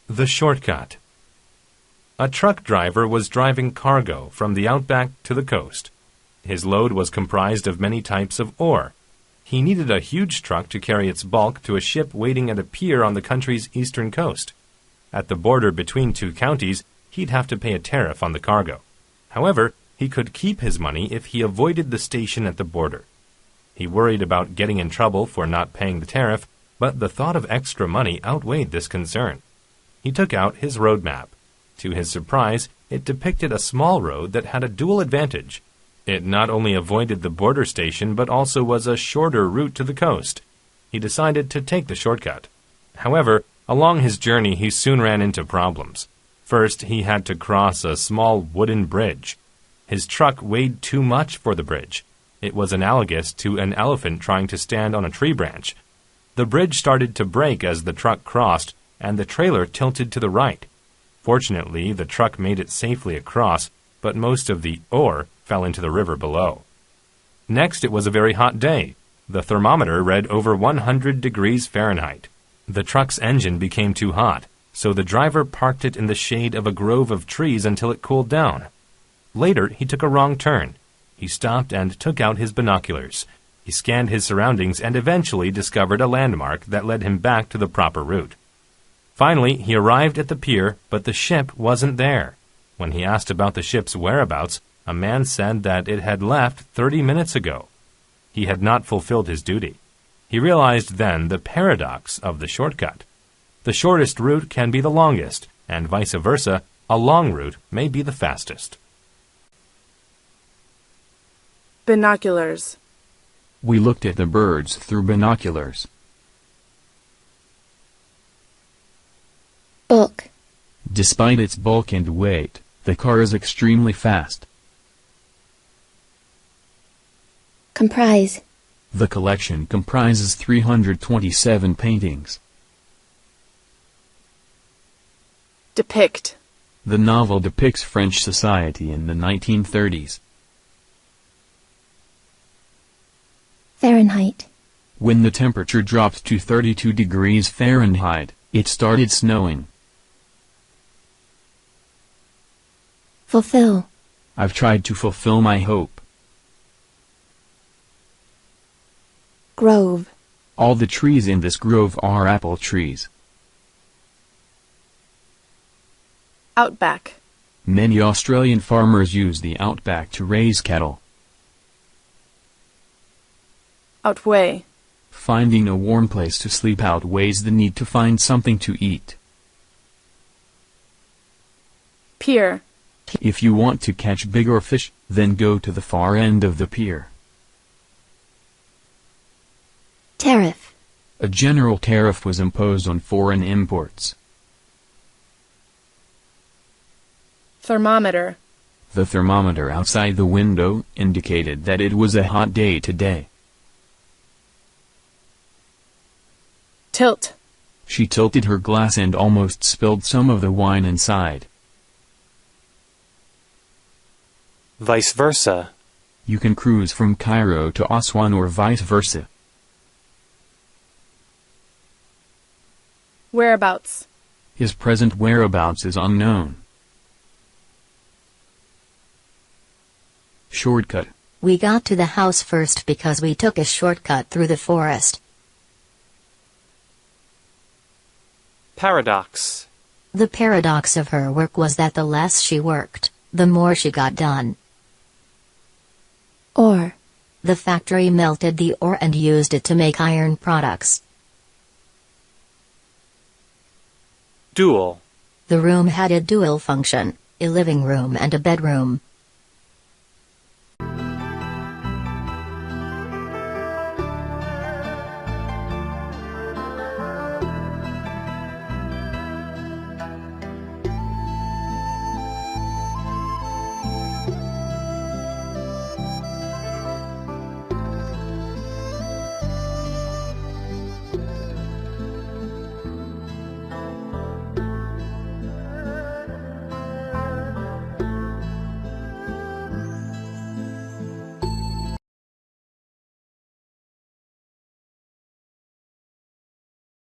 The shortcut. A truck driver was driving cargo from the outback to the coast. His load was comprised of many types of ore. He needed a huge truck to carry its bulk to a ship waiting at a pier on the country's eastern coast. At the border between two counties, he'd have to pay a tariff on the cargo. However, he could keep his money if he avoided the station at the border. He worried about getting in trouble for not paying the tariff, but the thought of extra money outweighed this concern. He took out his road map. To his surprise, it depicted a small road that had a dual advantage. It not only avoided the border station, but also was a shorter route to the coast. He decided to take the shortcut. However, along his journey, he soon ran into problems. First, he had to cross a small wooden bridge. His truck weighed too much for the bridge. It was analogous to an elephant trying to stand on a tree branch. The bridge started to break as the truck crossed, and the trailer tilted to the right. Fortunately, the truck made it safely across, but most of the ore fell into the river below. Next, it was a very hot day. The thermometer read over 100 degrees Fahrenheit. The truck's engine became too hot, so the driver parked it in the shade of a grove of trees until it cooled down. Later, he took a wrong turn. He stopped and took out his binoculars. He scanned his surroundings and eventually discovered a landmark that led him back to the proper route. Finally, he arrived at the pier, but the ship wasn't there. When he asked about the ship's whereabouts, a man said that it had left 30 minutes ago. He had not fulfilled his duty. He realized then the paradox of the shortcut. The shortest route can be the longest, and vice versa, a long route may be the fastest. Binoculars. We looked at the birds through binoculars. Bulk. Despite its bulk and weight, the car is extremely fast. Comprise. The collection comprises 327 paintings. Depict. The novel depicts French society in the 1930s. Fahrenheit. When the temperature dropped to 32 degrees Fahrenheit, it started snowing. Fulfill. I've tried to fulfill my hope. Grove. All the trees in this grove are apple trees. Outback. Many Australian farmers use the outback to raise cattle. Outweigh. Finding a warm place to sleep outweighs the need to find something to eat. Pier. If you want to catch bigger fish, then go to the far end of the pier. Tariff. A general tariff was imposed on foreign imports. Thermometer. The thermometer outside the window indicated that it was a hot day today. Tilt. She tilted her glass and almost spilled some of the wine inside. Vice versa. You can cruise from Cairo to Aswan or vice versa. Whereabouts. His present whereabouts is unknown. Shortcut. We got to the house first because we took a shortcut through the forest. Paradox. The paradox of her work was that the less she worked, the more she got done. Ore. The factory melted the ore and used it to make iron products. Dual. The room had a dual function, a living room and a bedroom.